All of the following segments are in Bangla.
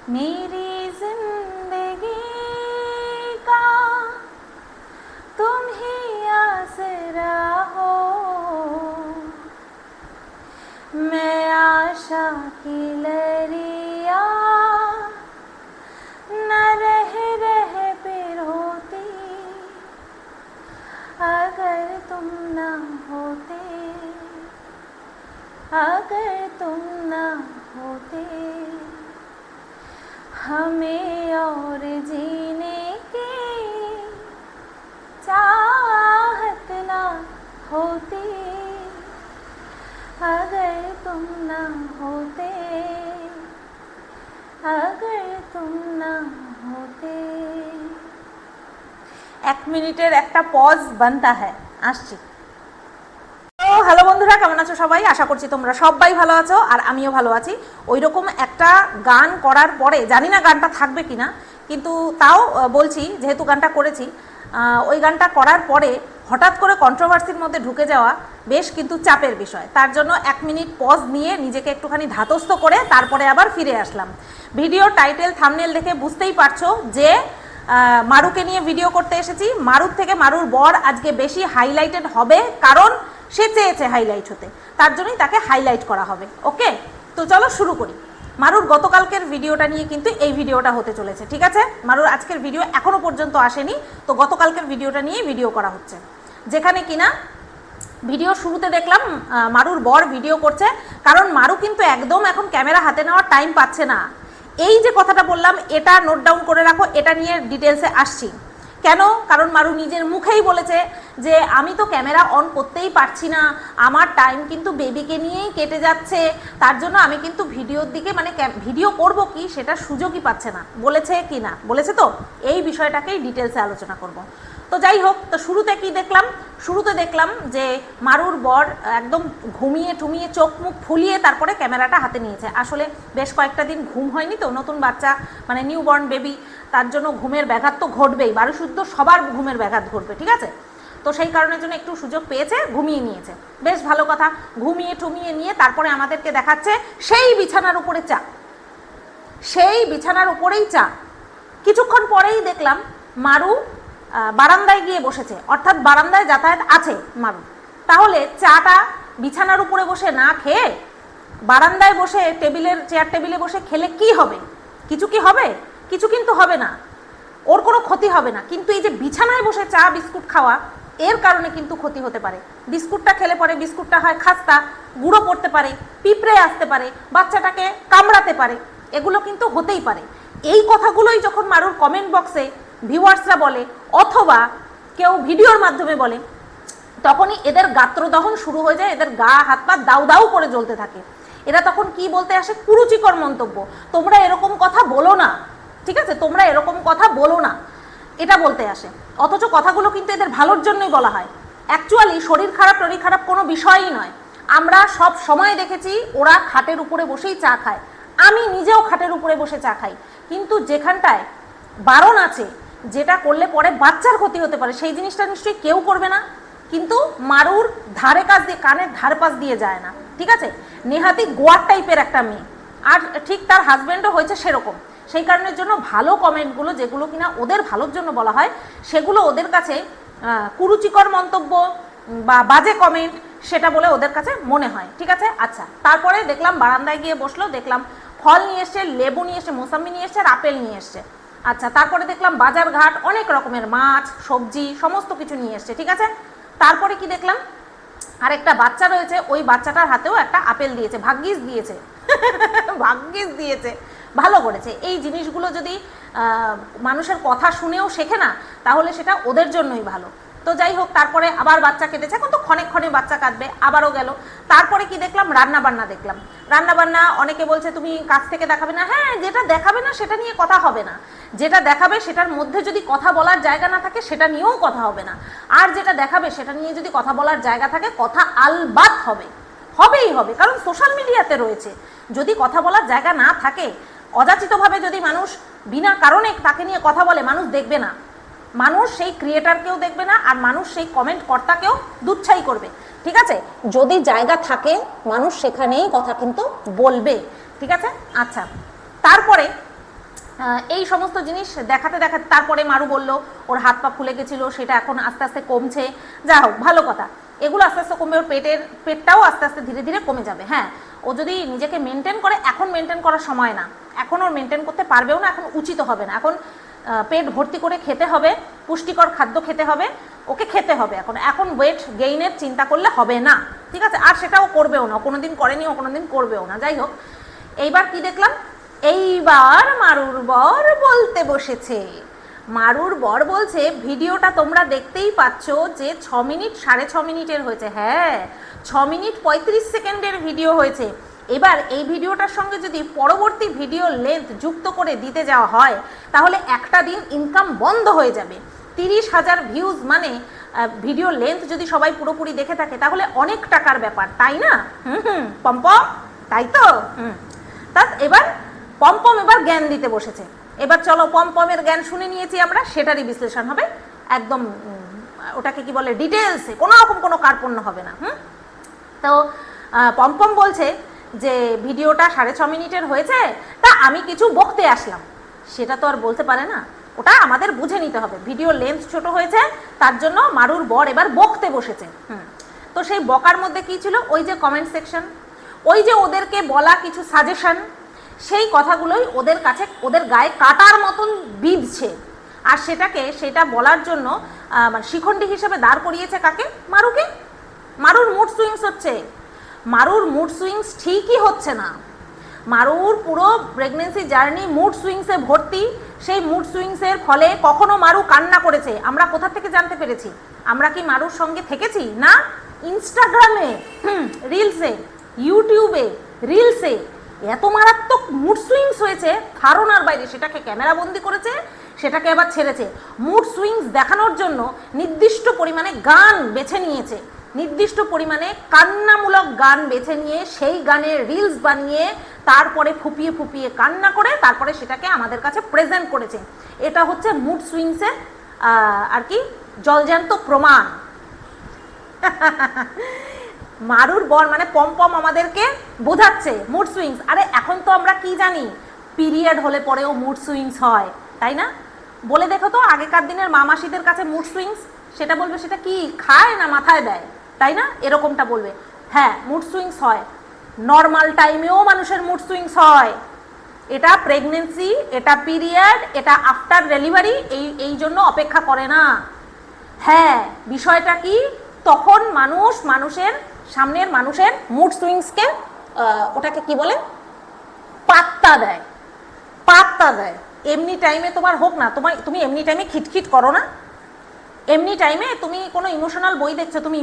मेरी जिंदगी का तुम ही आसरा हो, मैं आशा की लरिया न रह रह पिरोती, अगर तुम न होते, अगर तुम न होते, हमें और जीने की चाहत ना होती, अगर तुम ना होते, अगर तुम ना होते। 1 মিনিটের একটা পজ बनता है। আসছি। হ্যালো বন্ধুরা, কেমন আছো সবাই? আশা করছি তোমরা সবাই ভালো আছো আর আমিও ভালো আছি। ওই রকম একটা গান করার পরে, জানি না গানটা থাকবে কিনা, কিন্তু তাও বলছি যেহেতু গানটা করেছি, ওই গানটা করার পরে হঠাৎ করে কন্ট্রোভার্সির মধ্যে ঢুকে যাওয়া বেশ কিন্তু চাপের বিষয়। তার জন্য 1 মিনিট পজ নিয়ে নিজেকে একটুখানি ধাতস্থ করে তারপরে আবার ফিরে আসলাম। ভিডিও টাইটেল থাম্বনেল দেখে বুঝতেই পারছো যে মারুকে নিয়ে ভিডিও করতে এসেছি। মারুর থেকে মারুর বর আজকে বেশি হাইলাইটেড হবে, কারণ সে চেয়েছে হাইলাইট হতে, তার জন্যই তাকে হাইলাইট করা হবে। ওকে, তো চলো শুরু করি। মারুর গতকালকের ভিডিওটা নিয়ে কিন্তু এই ভিডিওটা হতে চলেছে, ঠিক আছে? মারুর আজকের ভিডিও এখনো পর্যন্ত আসেনি, তো গতকালকের ভিডিওটা নিয়েই ভিডিও করা হচ্ছে, যেখানে কিনা ভিডিও শুরুতে দেখলাম মারুর বর ভিডিও করছে, কারণ মারু কিন্তু একদম এখন ক্যামেরা হাতে নেওয়ার টাইম পাচ্ছে না। এই যে কথাটা বললাম, এটা নোট ডাউন করে রাখো, এটা নিয়ে ডিটেলসে আসছি। কেন? কারণ মারু নিজের মুখেই বলেছে যে আমি তো ক্যামেরা অন করতেই পারছি না, আমার টাইম কিন্তু বেবিকে নিয়েই কেটে যাচ্ছে, তার জন্য আমি কিন্তু ভিডিওর দিকে মানে ভিডিও করব কি সেটা সুযোগই পাচ্ছে না। বলেছে কি না বলেছে? তো এই বিষয়টাকেই ডিটেলসে আলোচনা করব। তো যাই হোক, তো শুরুতে কি দেখলাম? শুরুতে দেখলাম যে মারুর বর একদম ঘুমিয়ে টুমিয়ে চোখ মুখ ফুলিয়ে তারপরে ক্যামেরাটা হাতে নিয়েছে। আসলে বেশ কয়েকটা দিন ঘুম হয়নি, তো নতুন বাচ্চা মানে নিউ বর্ন বেবি, তার জন্য ঘুমের ব্যাঘাত তো ঘটবেই, বারুশুদ্ধ সবার ঘুমের ব্যাঘাত ঘটবে, ঠিক আছে? তো সেই কারণের জন্য একটু সুযোগ পেয়েছে, ঘুমিয়ে নিয়েছে, বেশ ভালো কথা। ঘুমিয়ে টুমিয়ে নিয়ে তারপরে আমাদেরকে দেখাচ্ছে সেই বিছানার উপরে চা, সেই বিছানার উপরেই চা। কিছুক্ষণ পরেই দেখলাম মারু বারান্দায় গিয়ে বসেছে, অর্থাৎ বারান্দায় যাতায়াত আছে মারু। তাহলে চাটা বিছানার উপরে বসে না খেয়ে বারান্দায় বসে চেয়ার টেবিলে বসে খেলে কি হবে? কিছু কি হবে? কিছু কিন্তু হবে না, ওর কোনো ক্ষতি হবে না। কিন্তু এই যে বিছানায় বসে চা বিস্কুট খাওয়া, এর কারণে কিন্তু ক্ষতি হতে পারে। বিস্কুটটা খেলে পরে বিস্কুটটা হয় খাস্তা, গুঁড়ো পড়তে পারে, পিঁপড়ে আসতে পারে, বাচ্চাটাকে কামড়াতে পারে, এগুলো কিন্তু হতেই পারে। এই কথাগুলোই যখন মারুর কমেন্ট বক্সে ভিউয়ার্সরা বলে অথবা কেউ ভিডিওর মাধ্যমে বলে, তখনই এদের গাত্রদহন শুরু হয়ে যায়, এদের গা হাত পা দাউ দাউ করে জ্বলতে থাকে। এরা তখন কি বলতে আসে? কুরুচিকর মন্তব্য, তোমরা এরকম কথা বলো না, ঠিক আছে? তোমরা এরকম কথা বলো না, এটা বলতে আসে। অথচ কথাগুলো কিন্তু এদের ভালোর জন্যই বলা হয়। অ্যাকচুয়ালি শরীর খারাপ কোনো বিষয়ই নয়। আমরা সব সময় দেখেছি ওরা খাটের উপরে বসেই চা খায়, আমি নিজেও খাটের উপরে বসে চা খাই, কিন্তু যেখানটায় বারণ আছে, যেটা করলে পরে বাচ্চার ক্ষতি হতে পারে, সেই জিনিসটা নিশ্চয়ই কেউ করবে না। কিন্তু মারুর ধারে কাজ দিয়ে, কানের ধারে পাশ দিয়ে যায় না, ঠিক আছে? নেহাতি গোয়ার টাইপের একটা মেয়ে, আর ঠিক তার হাজব্যান্ডও হয়েছে সেরকম। সেই কারণের জন্য ভালো কমেন্টগুলো যেগুলো কিনা ওদের ভালোর জন্য বলা হয়, সেগুলো ওদের কাছে কুরুচিকর মন্তব্য বা বাজে কমেন্ট সেটা বলে ওদের কাছে মনে হয়, ঠিক আছে? আচ্ছা, তারপরে দেখলাম বারান্দায় গিয়ে বসলো, দেখলাম ফল নিয়ে এসছে, লেবু নিয়ে এসছে, মোসাম্বি নিয়ে এসছে আর আপেল নিয়ে এসছে। আচ্ছা, তারপরে দেখলাম বাজার ঘাট অনেক রকমের মাছ সবজি সমস্ত কিছু নিয়ে এসছে, ঠিক আছে? তারপরে কি দেখলাম? আরেকটা বাচ্চা রয়েছে, ওই বাচ্চাটার হাতেও একটা আপেল দিয়েছে, ভাগ্যিস দিয়েছে ভাগ্যিস দিয়েছে, ভালো করেছে। এই জিনিসগুলো যদি মানুষের কথা শুনেও শেখে না, তাহলে সেটা ওদের জন্যই ভালো। তো যাই হোক, তারপরে আবার বাচ্চা কেটেছে, এখন তো ক্ষণে ক্ষণে বাচ্চা কাটবে, আবারও গেল। তারপরে কি দেখলাম? রান্নাবান্না দেখলাম। রান্নাবান্না অনেকে বলছে তুমি কাছ থেকে দেখাবে না। হ্যাঁ, যেটা দেখাবে না সেটা নিয়ে কথা হবে না, যেটা দেখাবে সেটার মধ্যে যদি কথা বলার জায়গা না থাকে সেটা নিয়েও কথা হবে না, আর যেটা দেখাবে সেটা নিয়ে যদি কথা বলার জায়গা থাকে, কথা আলবাত হবে, হবেই হবে, কারণ সোশ্যাল মিডিয়াতে রয়েছে। যদি কথা বলার জায়গা না থাকে, অযাচিতভাবে যদি মানুষ বিনা কারণে তাকে নিয়ে কথা বলে, মানুষ দেখবে না, মানুষ সেই ক্রিয়েটারকেও দেখবে না, আর মানুষ সেই কমেন্ট কর্তাকেও দুচ্ছাই করবে, ঠিক আছে? যদি জায়গা থাকে মানুষ সেখানেই কথা কিন্তু বলবে, ঠিক আছে? আচ্ছা, তারপরে এই সমস্ত জিনিস দেখাতে দেখাতে তারপরে মারু বলল ওর হাত পা ফুলে গেছিলো, সেটা এখন আস্তে আস্তে কমছে। যা হোক, ভালো কথা, এগুলো আস্তে আস্তে কমবে, ওর পেটটাও আস্তে আস্তে ধীরে ধীরে কমে যাবে। হ্যাঁ, ও যদি নিজেকে মেনটেন করে, এখন মেনটেন করার সময় না, এখন ওর মেনটেন করতে পারবেও না, এখন উচিত হবে না, এখন পেট ভর্তি করে খেতে হবে, পুষ্টিকর খাদ্য খেতে হবে, ওকে খেতে হবে। এখন ওয়েট গেইনের চিন্তা করলে হবে না, ঠিক আছে? আর সেটাও করবেও না, কোনোদিন করেনি, ও কোনোদিন করবেও না। যাই হোক, এইবার কি দেখলাম, এইবার মারুর বর বলতে বসেছে। মারুর বর বলছে, ভিডিওটা তোমরা দেখতেই পাচ্ছ যে 6 মিনিট 6.5 মিনিটের হয়েছে। হ্যাঁ, 6 মিনিট 35 সেকেন্ডের ভিডিও হয়েছে। এবার এই ভিডিওটার সঙ্গে যদি পরবর্তী ভিডিও লেন্থ যুক্ত করে দিতে যাওয়া হয়, তাহলে একটা দিন ইনকাম বন্ধ হয়ে যাবে। 30,000 ভিউজ মানে ভিডিও লেন্থ যদি সবাই পুরোপুরি দেখে থাকে, তাহলে অনেক টাকার ব্যাপার, তাই না? পম্পম, তাই তো? তা এবার পম্পম এবার জ্ঞান দিতে বসেছে। এবার চলো, পম্পমের জ্ঞান শুনে নিয়েছি আমরা, সেটারই বিশ্লেষণ হবে একদম, ওটাকে কি বলে, ডিটেলসে, কোনো রকম কোনো কার্পণ্য হবে না। তো পম্পম বলছে যে ভিডিওটা 6.5 মিনিটের হয়েছে, তা আমি কিছু বকতে আসলাম। সেটা তো আর বলতে পারে না, ওটা আমাদের বুঝে নিতে হবে। ভিডিও লেন্থ ছোট হয়েছে, তার জন্য মারুর বর এবার বকতে বসেছে। তো সেই বকার মধ্যে কি ছিল, ওই যে কমেন্ট সেকশন, ওই যে ওদেরকে বলা কিছু সাজেশন, সেই কথাগুলোই ওদের কাছে, ওদের গায়ে কাটার মতন বিঁধছে। আর সেটা বলার জন্য শিখণ্ডী হিসেবে দাঁড় করিয়েছে কাকে? মারুকে। মারুর মুড সুইংস হচ্ছে, মারুর মুড সুইংস ঠিকই হচ্ছে না। মারুর পুরো প্রেগনেন্সি জার্নি মুড সুইংসে ভর্তি। সেই মুড সুইংসের ফলে কখনো মারু কান্না করেছে, আমরা কোথা থেকে জানতে পেরেছি? আমরা কি মারুর সঙ্গে থেকেছি? না, ইনস্টাগ্রামে রিলসে, ইউটিউবে রিলসে এত মারাত্মক মুড সুইংস হয়েছে ধারণার বাইরে। সেটাকে ক্যামেরা বন্দি করেছে, সেটাকে আবার ছেড়েছে। মুড সুইংস দেখানোর জন্য নির্দিষ্ট পরিমাণে গান বেছে নিয়েছে, নির্দিষ্ট পরিমাণে কান্নামূলক গান বেছে নিয়ে সেই গানের রিলস বানিয়ে তারপরে ফুপিয়ে ফুপিয়ে কান্না করে তারপরে সেটাকে আমাদের কাছে প্রেজেন্ট করেছে। এটা হচ্ছে মুড সুইংসের আর কি জলজ্যান্ত প্রমাণ। মারুর বর মানে পম্পম আমাদেরকে বোঝাচ্ছে মুড সুইংস। আরে এখন তো আমরা কি জানি, পিরিয়ড হলে পরেও মুড সুইংস হয়, তাই না? বলে দেখো তো, আগেকার দিনের মামাসিদের কাছে মুড সুইংস, সেটা বলবে সেটা কি খায় না মাথায় দেয়, তাই না? এরকমটা বলবে। হ্যাঁ, মুড সুইংস হয়, নর্মাল টাইমেও মানুষের মুড সুইংস হয়। এটা প্রেগনেন্সি, এটা পিরিয়ড, এটা আফটার ডেলিভারি, এই জন্য অপেক্ষা করে না। হ্যাঁ, বিষয়টা কি, তখন মানুষের সামনের মানুষের মুড সুইংসকে ওটাকে কি বলে, পাত্তা দেয়। এমনি টাইমে তোমার হোক না, তুমি এমনি টাইমে খিটখিট করো না, এমনি টাইমে তুমি কোনো ইমোশনাল বই দেখছো, তুমি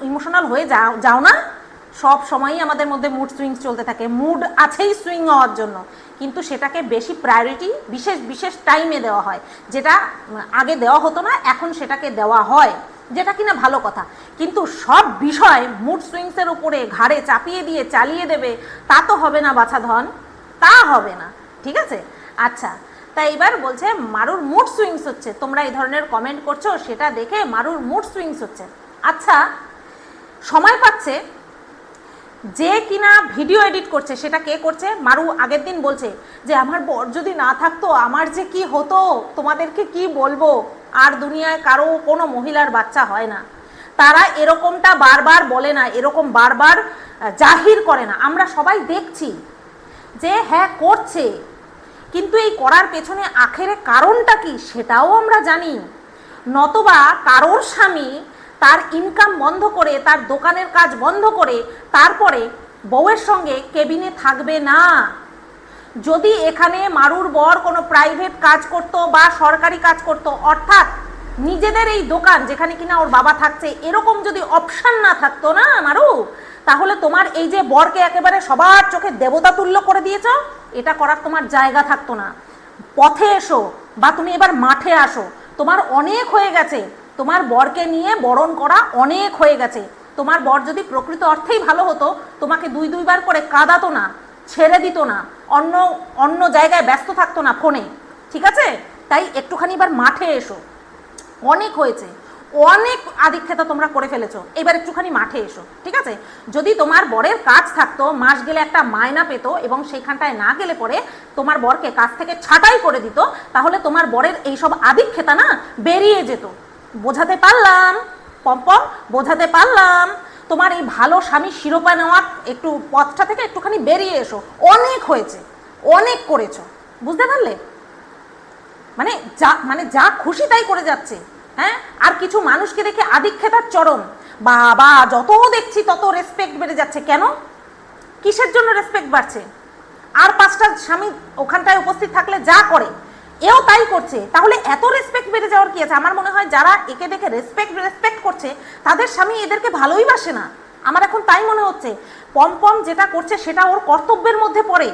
ইমোশনাল হয়ে যাও না। সব সময়ই আমাদের মধ্যে মুড সুইংস চলতে থাকে, মুড আছেই সুইং হওয়ার জন্য, কিন্তু সেটাকে বেশি প্রায়োরিটি বিশেষ টাইমে দেওয়া হয়, যেটা আগে দেওয়া হতো না, এখন সেটাকে দেওয়া হয়, যেটা কিনা ভালো কথা। কিন্তু সব বিষয় মুড সুইংসের উপরে ঘাড়ে চাপিয়ে দিয়ে চালিয়ে দেবে, তা তো হবে না বাছা ধন, তা হবে না, ঠিক আছে? আচ্ছা, তাই এবার বলছে মারুর মুড সুইংস হচ্ছে, তোমরা এই ধরনের কমেন্ট করছো, সেটা দেখে মারুর মুড সুইংস হচ্ছে। আচ্ছা, সময় পাচ্ছে যে কিনা ভিডিও এডিট করছে, সেটা কে করছে? মারু আগের দিন বলছে যে আমার বর যদি না থাকতো আমার যে কি হতো, তোমাদেরকে কি বলবো, আর দুনিয়ায় কারো কোনো মহিলার বাচ্চা হয় না। তারা এরকমটা বারবার বলে না, এরকম বারবার জাহির করে না, আমরা সবাই দেখছি যে হ্যাঁ করছে, কিন্তু এই করার পেছনে আখেরে কারণটা কি সেটাও আমরা জানি। নতবা কারোর স্বামী তার ইনকাম বন্ধ করে, তার দোকানের কাজ বন্ধ করে তারপরে বউয়ের সঙ্গে কেবিনে থাকবে না। যদি এখানে মারুর বর কোনো প্রাইভেট কাজ করত বা সরকারি কাজ করত, অর্থাৎ নিজেদের এই দোকান যেখানে কিনা ওর বাবা থাকছে, এরকম যদি অপশান না থাকতো না মারু, তাহলে তোমার এই যে বরকে একেবারে সবার চোখে দেবতা তুল্য করে দিয়েছ, এটা করার তোমার জায়গা থাকতো না। পথে এসো বা তুমি এবার মাঠে আসো, তোমার অনেক হয়ে গেছে, তোমার বরকে নিয়ে বরণ করা অনেক হয়ে গেছে। তোমার বর যদি প্রকৃত অর্থেই ভালো হতো, তোমাকে দুইবার করে কাঁদাতো না, ছেড়ে দিত না, অন্য জায়গায় ব্যস্ত থাকতো না ফোনে, ঠিক আছে? তাই একটুখানি এবার মাঠে এসো, অনেক হয়েছে, অনেক আদিক্ষেতা তোমরা করে ফেলেছো, এবার একটুখানি মাঠে এসো, ঠিক আছে? যদি তোমার বরের কাজ থাকতো, মাস গেলে একটা মায়না পেত এবং সেইখানটায় না গেলে পরে তোমার বরকে কাজ থেকে ছাঁটাই করে দিত, তাহলে তোমার বরের এইসব আদিক্ষেতা না বেরিয়ে যেত। বোঝাতে পারলাম পম্পম? বোঝাতে পারলাম? তোমার এই ভালো স্বামী শিরোপা নেওয়ার একটু পথটা থেকে একটুখানি বেরিয়ে এসো। অনেক হয়েছে, অনেক করেছো, বুঝতে পারলে? মানে যা খুশি তাই করে যাচ্ছে। হ্যাঁ, আর কিছু মানুষকে দেখে আদিক্ষেতার চরম, বাবা যত দেখছি তত রেসপেক্ট বেড়ে যাচ্ছে। কেন? কিসের জন্য রেসপেক্ট বাড়ছে? আর 5টা স্বামী ওখানটায় উপস্থিত থাকলে যা করে এও তাই করছে, তাহলে এত রেসপেক্ট বেড়ে যাওয়ার কি আছে? আমার মনে হয় যারা একে দেখে রেসপেক্ট করছে তাদের স্বামী এদেরকে ভালোই বাসে না। আমার এখন তাই মনে হচ্ছে। পম্পম যেটা করছে সেটা ওর কর্তব্যের মধ্যে পড়ে।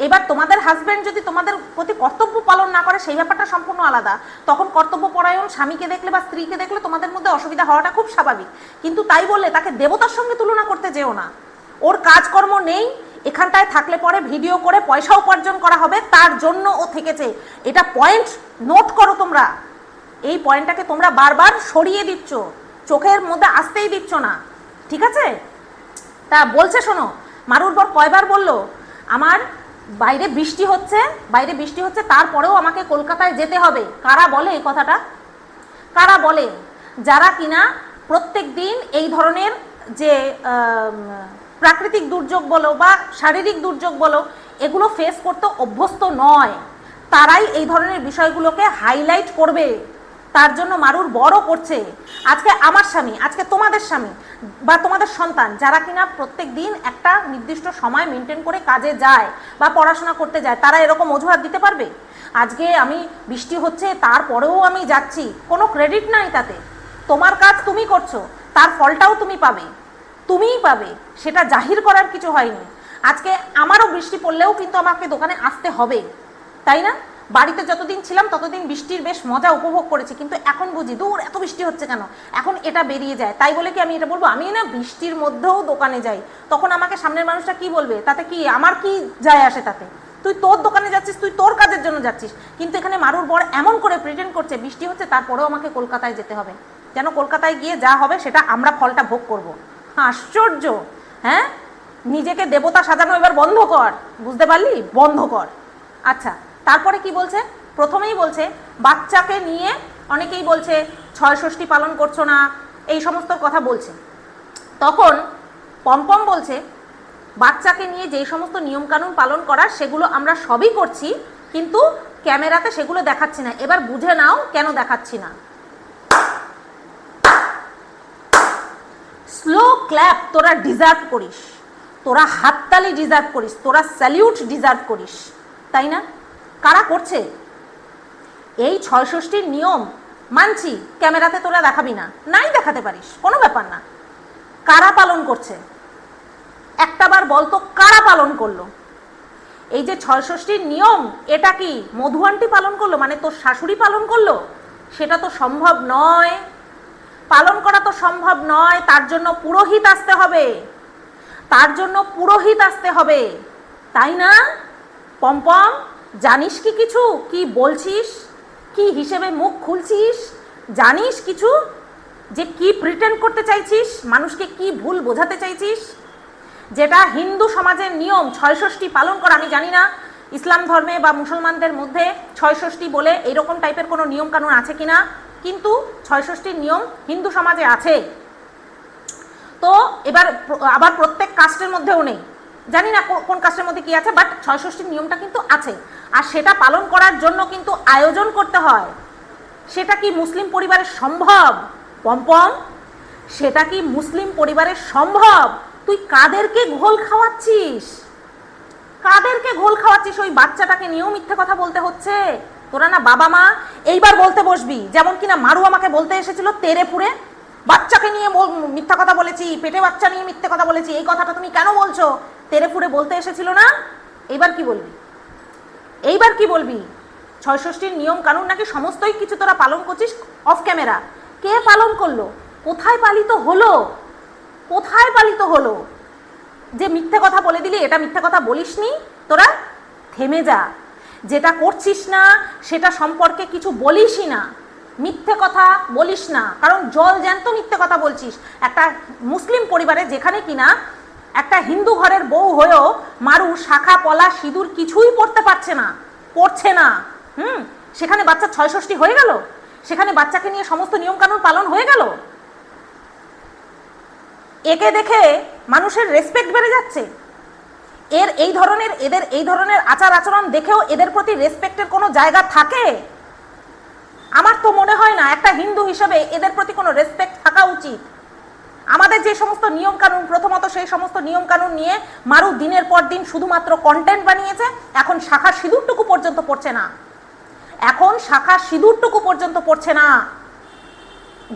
এবার তোমাদের হাজব্যান্ড যদি তোমাদের প্রতি কর্তব্য পালন না করে, সেই ব্যাপারটা সম্পূর্ণ আলাদা। তখন কর্তব্যপরায়ণ স্বামীকে দেখলে বা স্ত্রীকে দেখলে তোমাদের মধ্যে অসুবিধা হওয়াটা খুব স্বাভাবিক, কিন্তু তাই বললে তাকে দেবতার সঙ্গে তুলনা করতে যেও না। ওর কাজকর্ম নেই, এখানটায় থাকলে পরে ভিডিও করে পয়সা উপার্জন করা হবে, তার জন্য ও থেকেছে। এটা পয়েন্ট নোট করো তোমরা। এই পয়েন্টটাকে তোমরা বারবার সরিয়ে দিচ্ছ, চোখের মধ্যে আসতেই দিচ্ছ না, ঠিক আছে? তা বলছে শোনো, মারুর বর কয়বার বলল আমার বাইরে বৃষ্টি হচ্ছে, তারপরেও আমাকে কলকাতায় যেতে হবে। কারা বলে এই কথাটা? কারা বলে? যারা কিনা প্রত্যেক দিন এই ধরনের যে প্রাকৃতিক দুর্যোগ বলো বা শারীরিক দুর্যোগ বলো, এগুলো ফেস করতে অভ্যস্ত নয়, তারাই এই ধরনের বিষয়গুলোকে হাইলাইট করবে। তার জন্য মারুর বড় করছে। আজকে আমার স্বামী, আজকে তোমাদের স্বামী বা তোমাদের সন্তান, যারা কিনা প্রত্যেক দিন একটা নির্দিষ্ট সময় মেনটেন করে কাজে যায় বা পড়াশোনা করতে যায়, তারা এরকম অজুহাত দিতে পারবে? আজকে আমি বৃষ্টি হচ্ছে তারপরেও আমি যাচ্ছি, কোনো ক্রেডিট নাই তাতে। তোমার কাজ তুমি করছো, তার ফলটাও তুমিই পাবে, সেটা জাহির করার কিছু হয়নি। আজকে আমারও বৃষ্টি পড়লেও কিন্তু আমাকে দোকানে আসতে হবে, তাই না? বাড়িতে যতদিন ছিলাম ততদিন বৃষ্টির বেশ মজা উপভোগ করেছি, কিন্তু এখন বুঝি দূর এত বৃষ্টি হচ্ছে কেন, এখন এটা বেরিয়ে যায়। তাই বলে কি আমি এটা বলবো আমি না বৃষ্টির মধ্যেও দোকানে যাই? তখন আমাকে সামনের মানুষটা কি বলবে? তাতে কি আমার কি যায় আসে তাতে? তুই তোর দোকানে যাচ্ছিস, তুই তোর কাজের জন্য যাচ্ছিস। কিন্তু এখানে মারুর বর এমন করে প্রিটেন্ড করছে বৃষ্টি হচ্ছে তারপরেও আমাকে কলকাতায় যেতে হবে, যেন কলকাতায় গিয়ে যা হবে সেটা আমরা ফলটা ভোগ করব। আশ্চর্য! হ্যাঁ, নিজেকে দেবতা সাজানো এবার বন্ধ কর, বুঝতে পারলি? বন্ধ কর। আচ্ছা, তারপরে কি বলছে? প্রথমেই বলছে বাচ্চাকে নিয়ে, অনেকেই বলছে ছয় ষষ্ঠী পালন করছো না, এই সমস্ত কথা বলছে। তখন পম্পম বলছে বাচ্চাকে নিয়ে যেই সমস্ত নিয়মকানুন পালন করার সেগুলো আমরা সবই করছি, কিন্তু ক্যামেরাতে সেগুলো দেখাচ্ছি না। এবার বুঝে নাও কেন দেখাচ্ছি না। স্লো ক্ল্যাপ তোরা ডিজার্ভ করিস, তোরা হাততালি ডিজার্ভ করিস, তোরা স্যালিউট ডিজার্ভ করিস, তাই না? কারা করছে এই ছয় ষষ্ঠীর নিয়ম? মানছি ক্যামেরাতে তোরা দেখাবি না, নাই দেখাতে পারিস, কোনো ব্যাপার না। কারা পালন করছে একটাবার বলতো, কারা পালন করলো? এই যে ছয় ষষ্ঠীর নিয়ম, এটা কি মধু আন্টি পালন করলো, মানে তোর শাশুড়ি পালন করলো? সেটা তো সম্ভব নয়, পালন করা তো সম্ভব নয়। তার জন্য পুরোহিত আসতে হবে, তাই না? পম্পম, জানিস কি কিছু? কি বলছিস? কি হিসেবে মুখ খুলছিস? জানিস কিছু যে কি প্রিটেন্ড করতে চাইছিস? মানুষকে কি ভুল বোঝাতে চাইছিস? যেটা হিন্দু সমাজের নিয়ম ছয় ষষ্ঠী পালন করা, আমি জানি না ইসলাম ধর্মে বা মুসলমানদের মধ্যে ছয় ষষ্ঠী বলে এইরকম টাইপের কোনো নিয়ম কানুন আছে কিনা, কিন্তু ছয় ষষ্ঠীর নিয়ম হিন্দু সমাজে আছে। তো এবার আবার প্রত্যেক কাস্টের মধ্যেও নেই, জানি না কোন কাস্টের মধ্যে কি আছে, বাট ছয় ষষ্ঠীর নিয়মটা কিন্তু আছে। আর সেটা পালন করার জন্য কিন্তু আয়োজন করতে হয়। সেটা কি মুসলিম পরিবারের সম্ভব? পম্পম, সেটা কি মুসলিম পরিবারের সম্ভব? তুই কাদেরকে ঘোল খাওয়াচ্ছিস? ওই বাচ্চাটাকে নিয়েও মিথ্যে কথা বলতে হচ্ছে। তোরা না বাবা মা, এইবার বলতে বসবি যেমন কিনা মারু আমাকে বলতে এসেছিল তেরে পুরে, বাচ্চাকে নিয়ে মিথ্যা কথা বলেছি, পেটে বাচ্চা নিয়ে মিথ্যে কথা বলেছি, এই কথাটা তুমি কেন বলছো? তেরে পুরে বলতে এসেছিল না? এইবার কি বলবি? ছয় ষষ্ঠীর নিয়ম কানুন নাকি সমস্তই কিছু তোরা পালন করছিস অফ ক্যামেরা। কে পালন করলো? কোথায় পালিত হলো? যে মিথ্যে কথা বলে দিলি, এটা মিথ্যে কথা বলিসনি, তোরা থেমে যা। যেটা করছিস না সেটা সম্পর্কে কিছু বলিসই না, মিথ্যে কথা বলিস না, কারণ জল জ্যান্ত মিথ্যে কথা বলছিস। একটা মুসলিম পরিবারে যেখানে কিনা একটা হিন্দু ঘরের বউ হয়েও মারু শাখা পলা সিঁদুর কিছুই পড়তে পারছে না, পড়ছে না। সেখানে বাচ্চা 6 ষষ্ঠী হয়ে গেল, সেখানে বাচ্চাকে নিয়ে সমস্ত নিয়মকানুন পালন হয়ে গেল। একে দেখে মানুষের রেসপেক্ট বেড়ে যাচ্ছে। এদের এই ধরনের আচার আচরণ দেখেও এদের প্রতি রেসপেক্টের কোনো জায়গা থাকে? আমার তো মনে হয় না। একটা হিন্দু হিসেবে এদের প্রতি কোনো রেসপেক্ট থাকা উচিত। আমাদের যে সমস্ত নিয়মকানুন, প্রথমত সেই সমস্ত নিয়মকানুন নিয়ে মারু দিনের পর দিন শুধুমাত্র কন্টেন্ট বানিয়েছে। এখন শাখার সিঁদুরটুকু পর্যন্ত পড়ছে না,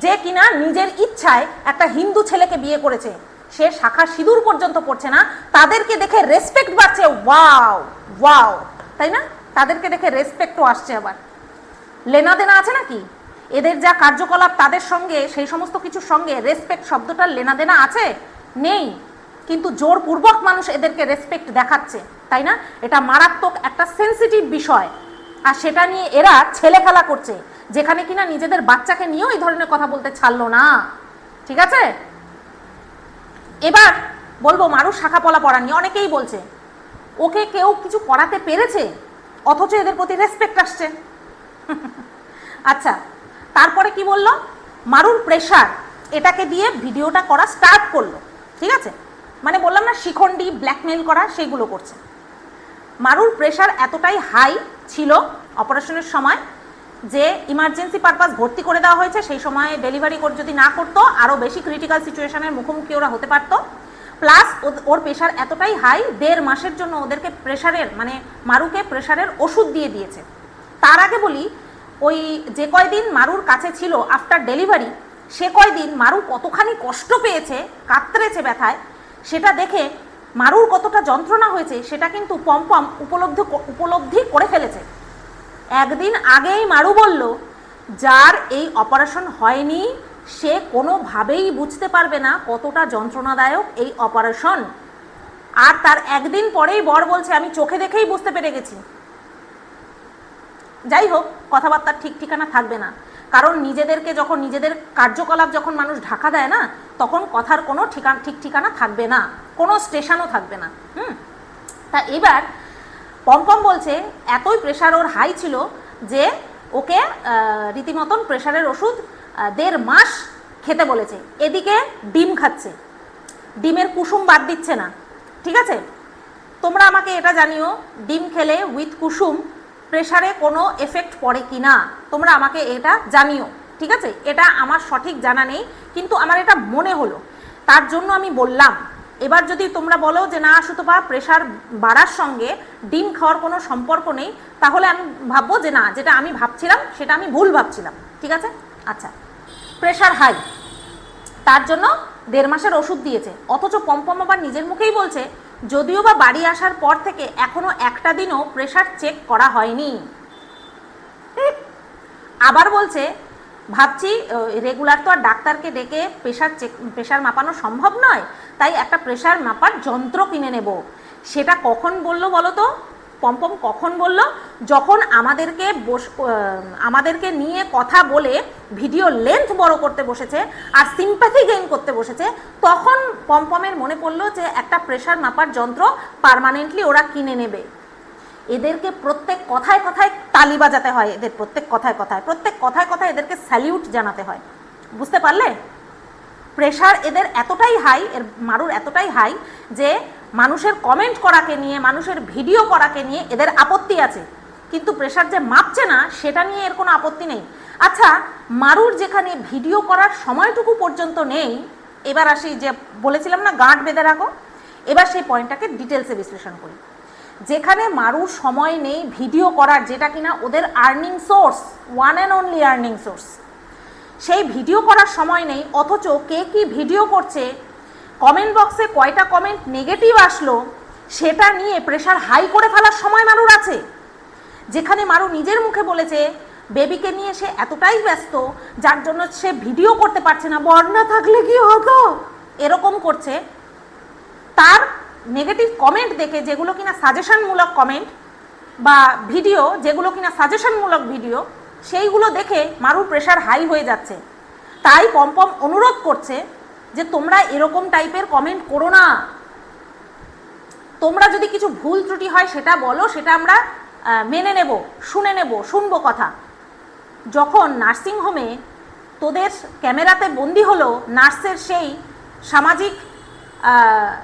যে কিনা নিজের ইচ্ছায় একটা হিন্দু ছেলেকে বিয়ে করেছে, সে শাখার সিঁদুর পর্যন্ত পড়ছে না। তাদেরকে দেখে রেসপেক্ট বাড়ছে, ওয়াও ওয়াও, তাই না? তাদেরকে দেখে রেসপেক্টও আসছে। আবার লেনাদেনা আছে নাকি? এদের যা কার্যকলাপ তাদের সঙ্গে, সেই সমস্ত কিছুর সঙ্গে রেসপেক্ট শব্দটার লেনাদেনা আছে? নেই। কিন্তু জোরপূর্বক মানুষ এদেরকে রেসপেক্ট দেখাচ্ছে, তাই না? এটা মারাত্মক একটা সেন্সিটিভ বিষয়, আর সেটা নিয়ে এরা ছেলে খেলা করছে, যেখানে কিনা নিজেদের বাচ্চাকে নিয়েও এই ধরনের কথা বলতে ছাড়লো না। ঠিক আছে, এবার বলবো মারু শাখা পলা পড়া নিয়ে। অনেকেই বলছে ওকে কেউ কিছু পড়াতে পেরেছে, অথচ এদের প্রতি রেসপেক্ট আসছে। আচ্ছা, তারপরে কি বললো? মারুর প্রেশার, এটাকে দিয়ে ভিডিওটা করা স্টার্ট করলো। ঠিক আছে, মানে বললাম না শিখণ্ডী ব্ল্যাকমেল করা, সেগুলো করছে। মারুর প্রেশার এতটাই হাই ছিল অপারেশনের সময় যে ইমার্জেন্সি পারপাস ভর্তি করে দেওয়া হয়েছে। সেই সময় ডেলিভারি যদি না করতো আরও বেশি ক্রিটিক্যাল সিচুয়েশনের মুখোমুখি ওরা হতে পারতো। প্লাস ওর প্রেশার এতটাই হাই, 1.5 মাসের জন্য ওদেরকে প্রেশারের, মানে মারুকে প্রেশারের ওষুধ দিয়ে দিয়েছে। তার আগে বলি, ওই যে কয়দিন মারুর কাছে ছিল আফটার ডেলিভারি, সে কয়দিন মারু কতখানি কষ্ট পেয়েছে, কাতরেছে ব্যথায়, সেটা দেখে মারুর কতটা যন্ত্রণা হয়েছে সেটা কিন্তু পম্পম উপলব্ধি করে ফেলেছে। একদিন আগেই মারু বলল, যার এই অপারেশন হয়নি সে কোনোভাবেই বুঝতে পারবে না কতটা যন্ত্রণাদায়ক এই অপারেশন। আর তার একদিন পরেই বর বলছে, আমি চোখে দেখেই বুঝতে পেরে গেছি। যাই হোক, কথাবার্তার ঠিক ঠিকানা থাকবে না, কারণ নিজেদেরকে যখন, নিজেদের কার্যকলাপ যখন মানুষ ঢাকা দেয় না, তখন কথার কোনো ঠিক ঠিকানা থাকবে না, কোনো স্টেশনও থাকবে না। তা এবার পম্পম বলছে এতই প্রেশার ওর হাই ছিল যে ওকে রীতিমতন প্রেশারের ওষুধ 1.5 মাস খেতে বলেছে। এদিকে ডিম খাচ্ছে, ডিমের কুসুম বাদ দিচ্ছে না। ঠিক আছে, তোমরা আমাকে এটা জানিও, ডিম খেলে উইথ কুসুম প্রেশারে কোনো এফেক্ট পড়ে কি না, তোমরা আমাকে এটা জানিও। ঠিক আছে, এটা আমার সঠিক জানা নেই, কিন্তু আমার এটা মনে হলো, তার জন্য আমি বললাম। এবার যদি তোমরা বলো যে না সুতপা প্রেশার বাড়ার সঙ্গে ডিম খাওয়ার কোনো সম্পর্ক নেই, তাহলে আমি ভাববো যে না, যেটা আমি ভাবছিলাম সেটা আমি ভুল ভাবছিলাম। ঠিক আছে, আচ্ছা, প্রেশার হাই, তার জন্য 1.5 মাসের ওষুধ দিয়েছে। অথচ পম্পম আবার নিজের মুখেই বলছে, যদিও বা বাড়ি আসার পর থেকে এখনো একটা দিনও প্রেশার চেক করা হয়নি। আবার বলছে, ভাবছি রেগুলার তো আর ডাক্তারকে ডেকে প্রেশার মাপানো সম্ভব নয়, তাই একটা প্রেশার মাপার যন্ত্র কিনে নেব। সেটা কখন বললো বলো তো? পম্পম কখন বলল? যখন আমাদেরকে নিয়ে কথা বলে ভিডিও লেন্থ বড় করতে বসেছে আর সিম্প্যাথি গেইন করতে বসেছে, তখন পম্পমের মনে পড়লো যে একটা প্রেশার মাপার যন্ত্র পার্মানেন্টলি ওরা কিনে নেবে। এদেরকে প্রত্যেক কথায় কথায় তালি বাজাতে হয়, এদের প্রত্যেক কথায় কথায় এদেরকে স্যালিউট জানাতে হয়। বুঝতে পারলে? প্রেশার এদের এতটাই হাই, এর মারুর এতটাই হাই যে মানুষের কমেন্ট করাকে নিয়ে, মানুষের ভিডিও করাকে নিয়ে এদের আপত্তি আছে, কিন্তু প্রেশার যে মাপছে না সেটা নিয়ে এর কোনো আপত্তি নেই। আচ্ছা, মারুর যেখানে ভিডিও করার সময়টুকু পর্যন্ত নেই, এবার আসি যে বলেছিলাম না গাঁট বেঁধে রাখো, এবার সেই পয়েন্টটাকে ডিটেলসে বিশ্লেষণ করি। যেখানে মারুর সময় নেই ভিডিও করার, যেটা কিনা ওদের earning source, one and only earning source, সেই ভিডিও করার সময় নেই। অথচ কে কি ভিডিও করছে, কমেন্ট বক্সে কয়টা কমেন্ট নেগেটিভ আসলো, সেটা নিয়ে প্রেশার হাই করে ফেলার সময় মারুর আছে। যেখানে মারু নিজের মুখে বলেছে বেবিকে নিয়ে সে এতটাই ব্যস্ত যার জন্য সে ভিডিও করতে পারছে না, বর না থাকলে কি হতো, এরকম করছে। তার নেগেটিভ কমেন্ট দেখে, যেগুলো কিনা সাজেশনমূলক কমেন্ট বা ভিডিও, যেগুলো কিনা সাজেশনমূলক ভিডিও, সেইগুলো দেখে মারুর প্রেশার হাই হয়ে যাচ্ছে। তাই পম্পম অনুরোধ করছে যে তোমরা এরকম টাইপের কমেন্ট করো না। তোমরা যদি কিছু ভুল ত্রুটি হয় সেটা বলো, সেটা আমরা মেনে নেব, শুনে নেব, শুনবো কথা। যখন নার্সিংহোমে তোদের ক্যামেরাতে বন্দি হলো নার্সের সেই সামাজিক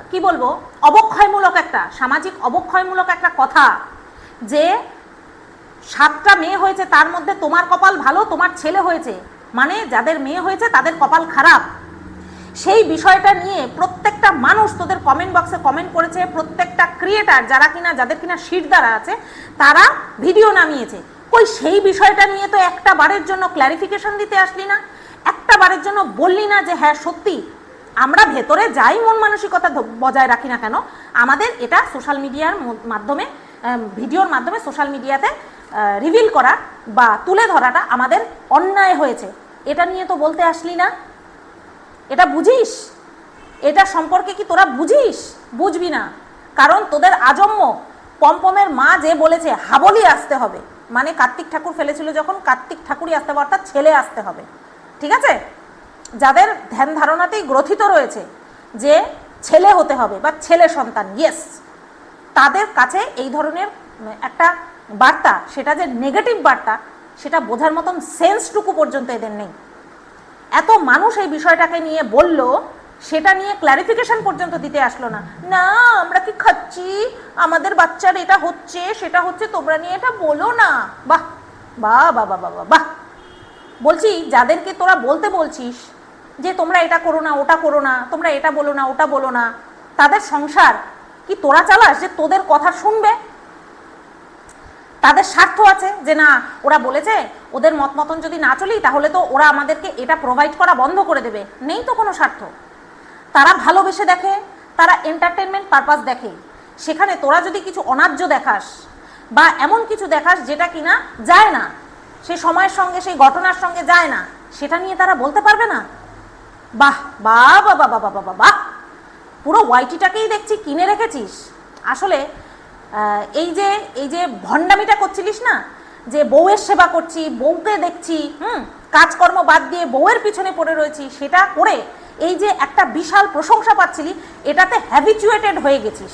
কি বলবো সামাজিক অবক্ষয়মূলক একটা কথা, যে 7টা মেয়ে হয়েছে তার মধ্যে তোমার কপাল ভালো, তোমার ছেলে হয়েছে, মানে যাদের মেয়ে হয়েছে তাদের কপাল খারাপ। সেই বিষয়টা নিয়ে প্রত্যেকটা মানুষ তোদের কমেন্ট বক্সে কমেন্ট করেছে, প্রত্যেকটা ক্রিয়েটার যাদের কিনা শিরদাঁড়া আছে তারা ভিডিও নামিয়েছে। কই সেই বিষয়টা নিয়ে তো একটা বারের জন্য ক্ল্যারিফিকেশন দিতে আসলি না, একটা বারের জন্য বললি না যে হ্যাঁ সত্যি আমরা ভেতরে যাই মন মানসিকতা বজায় রাখি না কেন, আমাদের এটা সোশ্যাল মিডিয়ার মাধ্যমে, ভিডিওর মাধ্যমে সোশ্যাল মিডিয়াতে রিভিল করা বা তুলে ধরাটা আমাদের অন্যায় হয়েছে, এটা নিয়ে তো বলতে আসলি না। এটা বুঝিস? এটা সম্পর্কে কি তোরা বুঝিস? বুঝবি না, কারণ তোদের আজন্ম পম্পমের মা যে বলেছে হাবলি আসতে হবে, মানে কার্তিক ঠাকুর ফেলেছিল যখন কার্তিক ঠাকুরই আসতে হবে, অর্থাৎ ছেলে আসতে হবে। ঠিক আছে? যাদের ধ্যান ধারণাতেই গ্রথিত রয়েছে যে ছেলে হতে হবে বা ছেলে সন্তান, ইয়েস, তাদের কাছে এই ধরনের একটা বার্তা, সেটা যে নেগেটিভ বার্তা, সেটা বোঝার মতন সেন্সটুকু পর্যন্ত এদের নেই। এত মানুষ এই বিষয়টাকে নিয়ে বলল, সেটা নিয়ে ক্ল্যারিফিকেশন পর্যন্ত দিতে আসলো না। না আমরা কি খাচ্ছি, আমাদের বাচ্চার এটা হচ্ছে সেটা হচ্ছে, তোমরা নিয়ে এটা বলো না। বাহ বাহ বাহ বাহ বাহ বাহ। বলছি যাদেরকে তোরা বলতে বলছিস যে তোমরা এটা করো না, ওটা করো না, তোমরা এটা বলো না, ওটা বলো না, তাদের সংসার কি তোরা চালাস যে তোদের কথা শুনবে? তাদের স্বার্থ আছে যে না ওরা বলেছে, ওদের মত মতন যদি না চলি তাহলে তো ওরা আমাদেরকে এটা প্রোভাইড করা বন্ধ করে দেবে। নেই তো কোনো স্বার্থ। তারা ভালোবেসে দেখে, তারা এন্টারটেনমেন্ট পারপাস দেখে। সেখানে তোরা যদি কিছু অন্যায্য দেখাস বা এমন কিছু দেখাস যেটা কিনা যায় না, সেই সময়ের সঙ্গে সেই ঘটনার সঙ্গে যায় না, সেটা নিয়ে তারা বলতে পারবে না? বাহ বাহ বাহ বাহ বাহ বাহ বাহ, পুরো ওয়াইটিটাকেই দেখছি কিনে রেখেছিস। আসলে এই যে ভণ্ডামিটা করছিলিস না, যে বউয়ের সেবা করছি, বউকে দেখছি, কাজকর্ম বাদ দিয়ে বউয়ের পিছনে পড়ে রয়েছি, সেটা করে এই যে একটা বিশাল প্রশংসা পাচ্ছিলি, এটাতে হ্যাবিচুয়েটেড হয়ে গেছিস।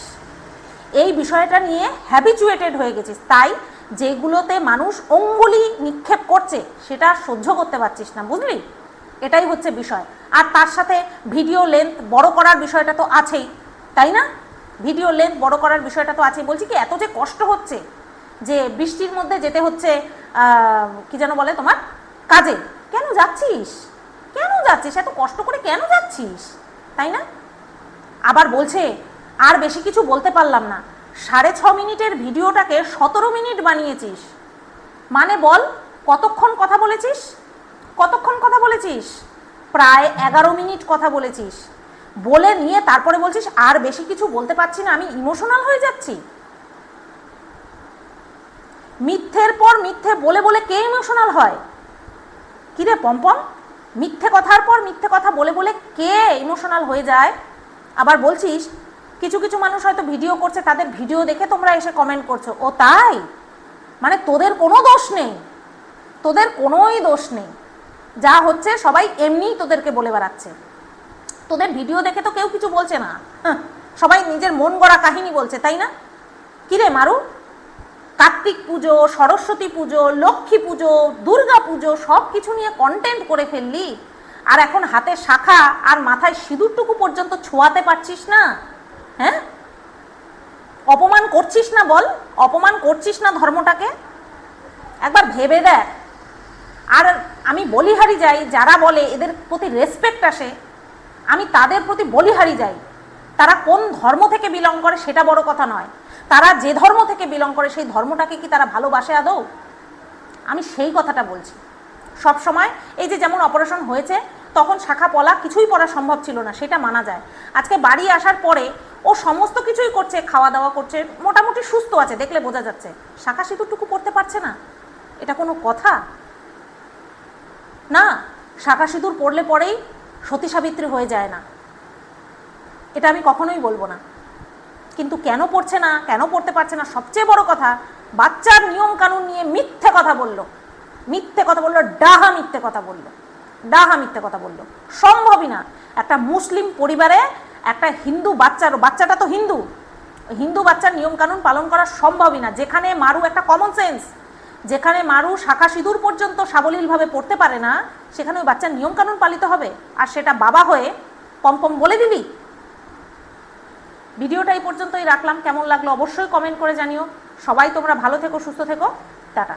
এই বিষয়টা নিয়ে হ্যাবিচুয়েটেড হয়ে গেছিস, তাই যেগুলোতে মানুষ অঙ্গুলি নিক্ষেপ করছে সেটা সহ্য করতে পারছিস না, বুঝলি? এটাই হচ্ছে বিষয়। আর তার সাথে ভিডিও লেন্থ বড় করার বিষয়টা তো আছেই, তাই না? ভিডিও লেন্থ বড় করার বিষয়টা তো আছেই। বলছি কি, এত যে কষ্ট হচ্ছে, যে বৃষ্টির মধ্যে যেতে হচ্ছে কি যেন বলে তোমার কাজে, কেন যাচ্ছিস? এত কষ্ট করে কেন যাচ্ছিস, তাই না? আবার বলছে আর বেশি কিছু বলতে পারলাম না, 6.5 মিনিটের ভিডিওটাকে 17 মিনিট বানিয়েছিস, মানে বল কতক্ষণ কথা বলেছিস? প্রায় 11 মিনিট কথা বলেছিস। বলে নিয়ে তারপরে বলছিস আর বেশি কিছু বলতে পারছি না, আমি ইমোশনাল হয়ে যাচ্ছি। মিথ্যের পর মিথ্যে বলে বলে কে ইমোশনাল হয়? কিরে পম্পম, মিথ্যে কথার পর মিথ্যে কথা বলে বলে কে ইমোশনাল হয়ে যায়? আবার বলছিস কিছু কিছু মানুষ হয়তো ভিডিও করছে, তাদের ভিডিও দেখে তোমরা এসে কমেন্ট করছো। ও তাই? মানে তোদের কোনো দোষ নেই, তোদের কোনোই দোষ নেই, যা হচ্ছে সবাই এমনিই তোদেরকে বলে বেড়াচ্ছে। তোদের ভিডিও দেখে তো কেউ কিছু বলছে না, সবাই নিজের মন গড়া কাহিনী বলছে, তাই না? কিরে মারু, কার্তিক পুজো, সরস্বতী পুজো, লক্ষ্মী পুজো, দুর্গা পুজো সব কিছু নিয়ে কন্টেন্ট করে ফেললি, আর এখন হাতে শাখা আর মাথায় সিঁদুরটুকু পর্যন্ত ছোঁয়াতে পারছিস না? হ্যাঁ, অপমান করছিস না? বল, অপমান করছিস না ধর্মটাকে? একবার ভেবে দেখ। আর আমি বলিহারি যাই, যারা বলে এদের প্রতি রেসপেক্ট আসে, আমি তাদের প্রতি বলিহারি যাই। তারা কোন ধর্ম থেকে বিলং করে সেটা বড় কথা নয়, তারা যে ধর্ম থেকে বিলং করে সেই ধর্মটাকে কি তারা ভালোবাসে আদৌ? আমি সেই কথাটা বলছি। সব সময় এই যে যেমন অপারেশন হয়েছে তখন শাখা পলা কিছুই পরা সম্ভব ছিল না, সেটা মানা যায়। আজকে বাড়ি আসার পরে ও সমস্ত কিছুই করছে, খাওয়া দাওয়া করছে, মোটামুটি সুস্থ আছে, দেখলে বোঝা যাচ্ছে। শাখা সিঁদুরটুকু পরতে পারছে না, এটা কোনো কথা না। শাখা সিঁদুর পরলে পরেই সতী সাবিত্রী হয়ে যায় না, এটা আমি কখনোই বলবো না। কিন্তু কেন পড়ছে না, কেন পড়তে পারছে না, সবচেয়ে বড় কথা বাচ্চার নিয়ম কানুন নিয়ে মিথ্যে কথা বলল। মিথ্যে কথা বললো, ডাহা মিথ্যে কথা বললো, ডাহা মিথ্যে কথা বললো। সম্ভবই না একটা মুসলিম পরিবারে একটা হিন্দু বাচ্চাটা তো হিন্দু, হিন্দু বাচ্চার নিয়মকানুন পালন করা সম্ভবই না। যেখানে মারু একটা কমন সেন্স, যেখানে মারু শাখা সিঁদুর পর্যন্ত সাবলীলভাবে পড়তে পারে না, সেখানে ওই বাচ্চার নিয়মকানুন পালিত হবে, আর সেটা বাবা হয়ে পম্পম বলে দিবি? ভিডিওটা এই পর্যন্তই রাখলাম, কেমন লাগলো অবশ্যই কমেন্ট করে জানিও। সবাই তোমরা ভালো থেকো, সুস্থ থেকো, টাটা।